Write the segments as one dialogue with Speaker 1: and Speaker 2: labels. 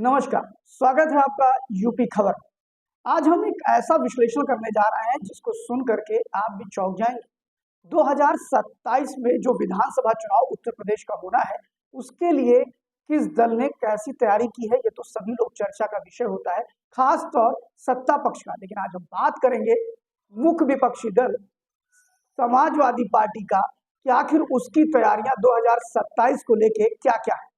Speaker 1: नमस्कार, स्वागत है आपका यूपी खबर। आज हम एक ऐसा विश्लेषण करने जा रहे हैं जिसको सुन करके आप भी चौंक जाएंगे। 2027 में जो विधानसभा चुनाव उत्तर प्रदेश का होना है, उसके लिए किस दल ने कैसी तैयारी की है, ये तो सभी लोग चर्चा का विषय होता है, खास तौर सत्ता पक्ष का। लेकिन आज हम बात करेंगे मुख्य विपक्षी दल समाजवादी पार्टी का कि आखिर उसकी तैयारियां 2027 को लेके क्या-क्या है।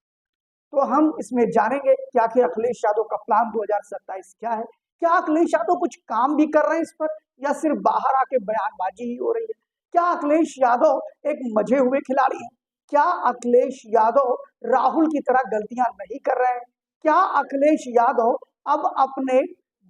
Speaker 1: तो हम इसमें जानेंगे कि आखिर अखिलेश यादव का प्लान 2027 क्या है। क्या अखिलेश यादव कुछ काम भी कर रहे हैं इस पर, या सिर्फ बाहर आके बयानबाजी ही हो रही है। क्या अखिलेश यादव एक मजे हुए खिलाड़ी हैं? क्या अखिलेश यादव राहुल की तरह गलतियां नहीं कर रहे हैं? क्या अखिलेश यादव अब अपने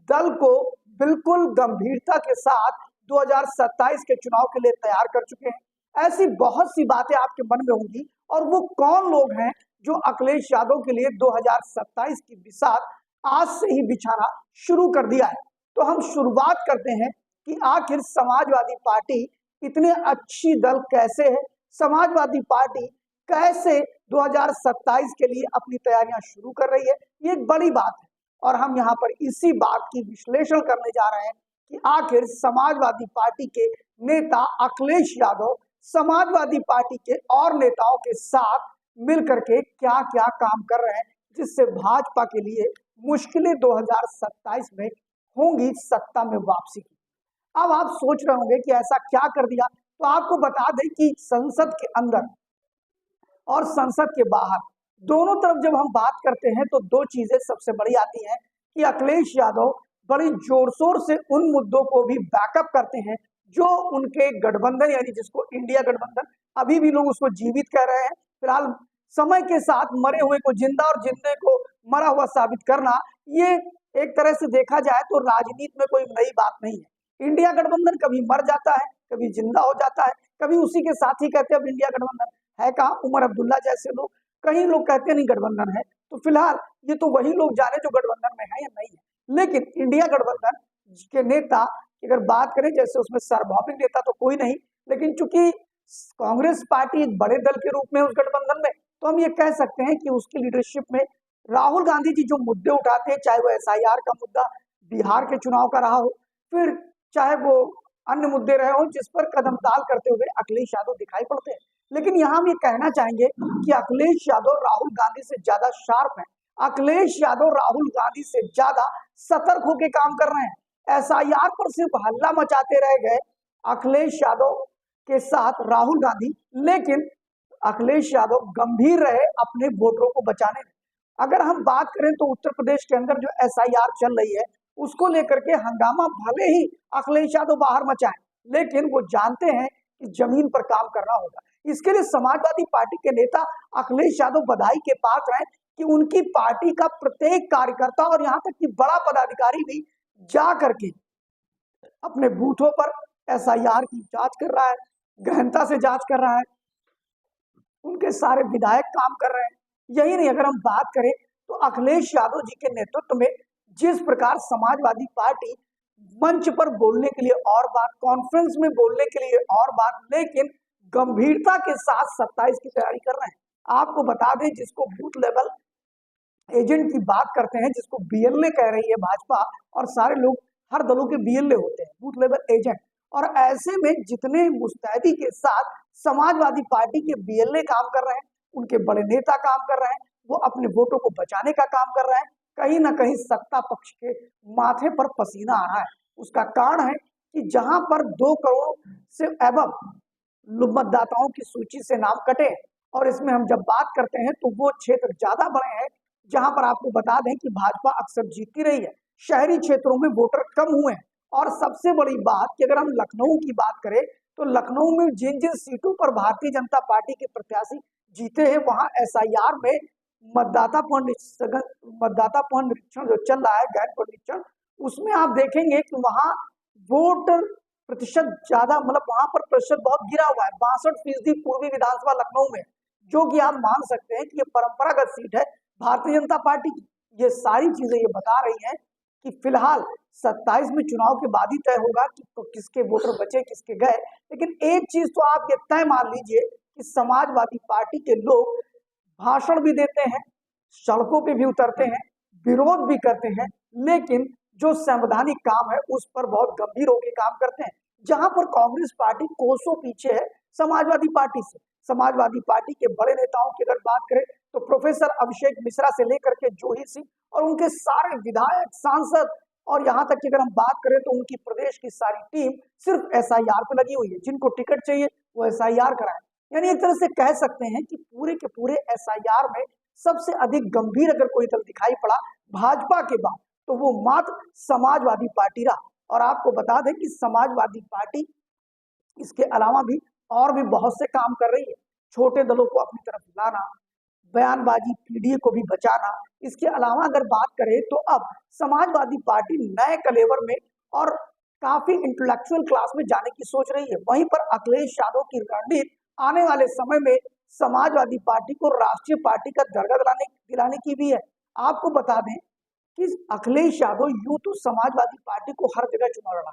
Speaker 1: दल को बिल्कुल गंभीरता के साथ 2027 के चुनाव के लिए तैयार कर चुके हैं? ऐसी बहुत सी बातें आपके मन में होंगी, और वो कौन लोग हैं जो अखिलेश यादव के लिए 2027 की बिसात आज से ही बिछाना शुरू कर दिया है। तो हम शुरुआत करते हैं कि आखिर समाजवादी पार्टी इतने अच्छी दल कैसे है, समाजवादी पार्टी कैसे 2027 के लिए अपनी तैयारियां शुरू कर रही है। ये एक बड़ी बात है, और हम यहाँ पर इसी बात की विश्लेषण करने जा रहे हैं कि आखिर समाजवादी पार्टी के नेता अखिलेश यादव समाजवादी पार्टी के और नेताओं के साथ मिलकर के क्या क्या काम कर रहे हैं, जिससे भाजपा के लिए मुश्किलें 2027 में होंगी सत्ता में वापसी की। अब आप सोच रहे होंगे कि ऐसा क्या कर दिया। तो आपको बता दें कि संसद के अंदर और संसद के बाहर दोनों तरफ जब हम बात करते हैं तो दो चीजें सबसे बड़ी आती हैं कि अखिलेश यादव बड़ी जोर शोर से उन मुद्दों को भी बैकअप करते हैं जो उनके गठबंधन, यानी जिसको इंडिया गठबंधन, अभी भी लोग उसको जीवित कह रहे हैं। फिलहाल समय के साथ मरे हुए को जिंदा और जिंदे को मरा हुआ साबित करना, ये एक तरह से देखा जाए तो राजनीति में कोई नई बात नहीं है। इंडिया गठबंधन कभी मर जाता है, कभी जिंदा हो जाता है, कभी उसी के साथी कहते हैं अब इंडिया गठबंधन है कहाँ। उमर अब्दुल्ला जैसे लोग, कई लोग कहते नहीं गठबंधन है। तो फिलहाल ये तो वही लोग जाने जो गठबंधन में है या नहीं है। लेकिन इंडिया गठबंधन के नेता अगर बात करें, जैसे उसमें सार्वभौमिक नेता तो कोई नहीं, लेकिन चूंकि कांग्रेस पार्टी एक बड़े दल के रूप में उस गठबंधन में, तो हम ये कह सकते हैं कि उसकी लीडरशिप में राहुल गांधी जी जो मुद्दे उठाते हैं, चाहे वो एसआईआर का मुद्दा बिहार के चुनाव का रहा हो, फिर चाहे वो अन्य मुद्दे रहे हो, जिस पर कदम ताल करते हुए अखिलेश यादव दिखाई पड़ते हैं। लेकिन यहाँ हम ये कहना चाहेंगे कि अखिलेश यादव राहुल गांधी से ज्यादा शार्प है। अखिलेश यादव राहुल गांधी से ज्यादा सतर्क होकर काम कर रहे हैं। एसआईआर पर सिर्फ हल्ला मचाते रह गए अखिलेश यादव के साथ राहुल गांधी, लेकिन अखिलेश यादव गंभीर रहे अपने वोटरों को बचाने में। अगर हम बात करें तो उत्तर प्रदेश के अंदर जो एसआईआर चल रही है, उसको लेकर के हंगामा भले ही अखिलेश यादव बाहर मचाएं, लेकिन वो जानते हैं कि जमीन पर काम करना होगा। इसके लिए समाजवादी पार्टी के नेता अखिलेश यादव बधाई के पात्र हैं कि उनकी पार्टी का प्रत्येक कार्यकर्ता और यहाँ तक कि बड़ा पदाधिकारी भी जा करके अपने बूथों पर एसआईआर की जांच कर रहा है, गहनता से जांच कर रहा है। उनके सारे विधायक काम कर रहे हैं। यही नहीं, अगर हम बात करें तो अखिलेश यादव जी के नेतृत्व में जिस प्रकार समाजवादी पार्टी मंच पर बोलने के लिए और बात, कॉन्फ्रेंस में बोलने के लिए और बात, लेकिन गंभीरता के साथ 27 की तैयारी कर रहे हैं। आपको बता दें, जिसको बूथ लेवल एजेंट की बात करते हैं, जिसको बीएलए कह रही है भाजपा, और सारे लोग हर दलों के बीएलए होते हैं, बूथ लेवल एजेंट। और ऐसे में जितने मुस्तैदी के साथ समाजवादी पार्टी के बीएलए काम कर रहे हैं, उनके बड़े नेता काम कर रहे हैं, वो अपने वोटों को बचाने का काम कर रहे हैं। कहीं ना कहीं सत्ता पक्ष के माथे पर पसीना आ रहा है। उसका कारण है कि जहां पर 2 करोड़ से एबव मतदाताओं की सूची से नाम कटे, और इसमें हम जब बात करते हैं तो वो क्षेत्र ज्यादा बड़े हैं जहां पर आपको बता दें कि भाजपा अक्सर जीतती रही है। शहरी क्षेत्रों में वोटर कम हुए हैं। और सबसे बड़ी बात कि अगर हम लखनऊ की बात करें तो लखनऊ में जिन जिन सीटों पर भारतीय जनता पार्टी के प्रत्याशी जीते हैं, वहां एसआईआर में मतदाता पूर्ण निरीक्षण जो चल रहा है, गहन निरीक्षण, उसमें आप देखेंगे कि वहां वोट प्रतिशत ज्यादा, मतलब वहां पर प्रतिशत बहुत गिरा हुआ है, 62% पूर्वी विधानसभा लखनऊ में, जो कि आप मान सकते हैं कि ये परंपरागत सीट है भारतीय जनता पार्टी की। ये सारी चीजें ये बता रही हैं कि फिलहाल 27 में चुनाव के बाद ही तय होगा कि तो किसके वोटर बचे किसके गए। लेकिन एक चीज तो आप ये तय मान लीजिए कि समाजवादी पार्टी के लोग भाषण भी देते हैं, सड़कों पे भी उतरते हैं, विरोध भी करते हैं, लेकिन जो संवैधानिक काम है उस पर बहुत गंभीर होकर काम करते हैं। जहां पर कांग्रेस पार्टी कोसों पीछे है समाजवादी पार्टी से। समाजवादी पार्टी के बड़े नेताओं की अगर बात करें तो प्रोफेसर अभिषेक मिश्रा से लेकर के जूही सिंह और उनके सारे विधायक, सांसद, और यहाँ तक कि अगर हम बात करें तो उनकी प्रदेश की सारी टीम सिर्फ एसआईआर पे लगी हुई है। जिनको टिकट चाहिए वो एसआईआर कराए। यानी एक तरह से कह सकते हैं कि पूरे के पूरे एसआईआर में सबसे अधिक गंभीर अगर कोई दल दिखाई पड़ा भाजपा के बाद तो वो मात्र समाजवादी पार्टी रहा। और आपको बता दें कि समाजवादी पार्टी इसके अलावा भी और भी बहुत से काम कर रही है। छोटे दलों को अपनी तरफ लाना, बयानबाजी, पीडीए को भी बचाना। इसके अलावा अगर बात करें तो अब समाजवादी पार्टी नए कलेवर में और काफी इंटेलेक्चुअल क्लास में जाने की सोच रही है। वहीं पर अखिलेश यादव की रणनीति आने वाले समय में समाजवादी पार्टी को राष्ट्रीय पार्टी का दर्जा दिलाने की भी है। आपको बता दें कि अखिलेश यादव यूं तो समाजवादी पार्टी को हर जगह चुनाव लड़ा,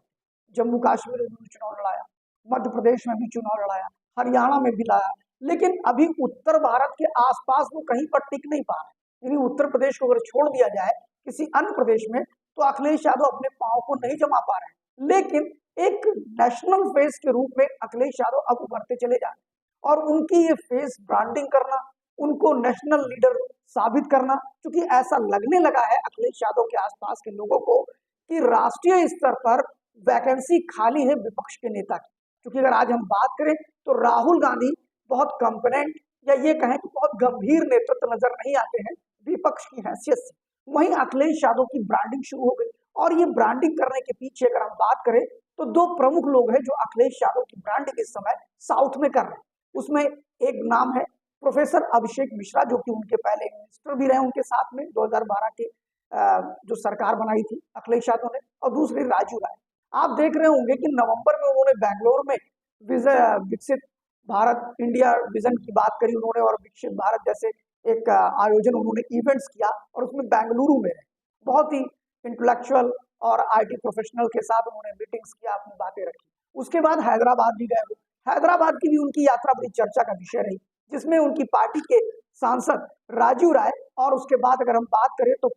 Speaker 1: जम्मू कश्मीर में भी चुनाव लड़ाया, मध्य प्रदेश में भी चुनाव लड़ाया, हरियाणा में भी लाया, लेकिन अभी उत्तर भारत के आसपास वो कहीं पर टिक नहीं पा रहे। यानी उत्तर प्रदेश को अगर छोड़ दिया जाए किसी अन्य प्रदेश में तो अखिलेश यादव अपने पांव को नहीं जमा पा रहे हैं। लेकिन एक नेशनल फेस के रूप में अखिलेश यादव अब उभरते चले जा रहे हैं और उनकी ये फेस ब्रांडिंग करना, उनको नेशनल लीडर साबित करना, क्योंकि ऐसा लगने लगा है अखिलेश यादव के आसपास के लोगों को कि राष्ट्रीय स्तर पर वैकेंसी खाली है विपक्ष के नेता की। क्योंकि अगर आज हम बात करें तो राहुल गांधी बहुत कंपोनेंट या ये कहें कि बहुत गंभीर नेतृत्व नजर नहीं आते हैं विपक्ष की हैसियत से। वहीं अखिलेश यादव की ब्रांडिंग शुरू हो गई और ये ब्रांडिंग करने के पीछे अगर हम बात करें तो दो प्रमुख लोग हैं जो अखिलेश यादव की ब्रांडिंग इस समय साउथ में कर रहे हैं। उसमें एक नाम है प्रोफेसर अभिषेक मिश्रा, जो कि उनके पहले मिनिस्टर भी रहे उनके साथ में 2012 के जो सरकार बनाई थी अखिलेश यादव ने, और दूसरे राजू राय। आप देख रहे होंगे कि नवंबर में उन्होंने बैंगलोर में विकसित भारत इंडिया विजन की बात करी उन्होंने और विकसित भारत जैसे एक आयोजन उन्होंने इवेंट्स किया और उसमें बेंगलुरु में बहुत ही इंटेलेक्चुअल और आईटी प्रोफेशनल के साथ उन्होंने मीटिंग्स किया, अपनी बातें रखी। उसके बाद हैदराबाद भी गए। हैदराबाद की भी उनकी यात्रा बड़ी चर्चा का विषय रही, जिसमें उनकी पार्टी के सांसद राजू राय और उसके बाद अगर हम बात करें तो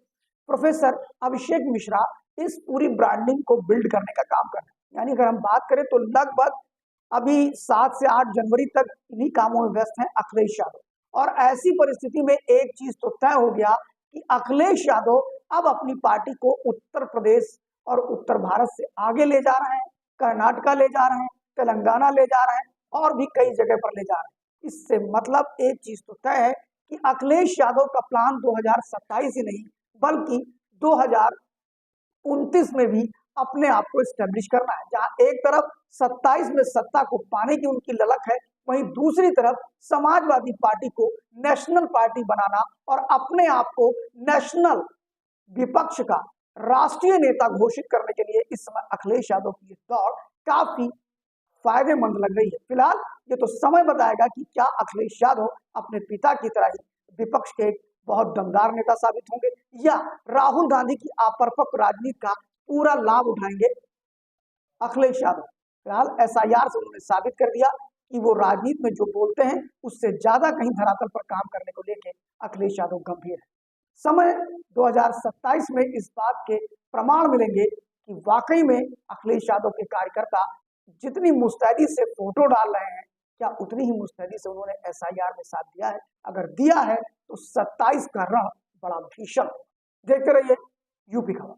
Speaker 1: प्रोफेसर अभिषेक मिश्रा इस पूरी ब्रांडिंग को बिल्ड करने का काम कर रहे हैं। यानी अगर हम बात करें तो लगभग अभी 7 से 8 जनवरी तक इन्हीं कामों में व्यस्त हैं अखिलेश यादव। और ऐसी परिस्थिति में एक चीज तो तय हो गया कि अखिलेश यादव अब अपनी पार्टी को उत्तर प्रदेश और उत्तर भारत से आगे ले जा रहे हैं, कर्नाटका ले जा रहे हैं, तेलंगाना ले जा रहे हैं और भी कई जगह पर ले जा रहे हैं। इससे मतलब एक चीज तो तय है कि अखिलेश यादव का प्लान 2027 ही नहीं बल्कि 2029 में भी अपने आप को स्टैब्लिश करना है। जहां एक तरफ 27 में सत्ता को पाने की उनकी ललक है, वहीं दूसरी तरफ समाजवादी पार्टी को नेशनल पार्टी बनाना और अपने आप को नेशनल विपक्ष का राष्ट्रीय नेता घोषित करने के लिए इस समय अखिलेश यादव की दौड़ काफी फायदेमंद लग रही है। फिलहाल ये तो समय बताएगा कि क्या अखिलेश यादव अपने पिता की तरह ही विपक्ष के बहुत दमदार नेता साबित होंगे या राहुल गांधी की अपरिपक्व राजनीति का पूरा लाभ उठाएंगे अखिलेश यादव। फिलहाल एसआईआर से उन्होंने साबित कर दिया कि वो राजनीति में जो बोलते हैं उससे ज्यादा कहीं धरातल पर काम करने को लेकर अखिलेश यादव गंभीर है। समय 2027 में इस बात के प्रमाण मिलेंगे कि वाकई में अखिलेश यादव के कार्यकर्ता जितनी मुस्तैदी से फोटो डाल रहे हैं क्या उतनी ही मुस्तैदी से उन्होंने एसआईआर में साथ दिया है। अगर दिया है तो 27 का रण बड़ा भीषण। देखते रहिए यूपी खबर।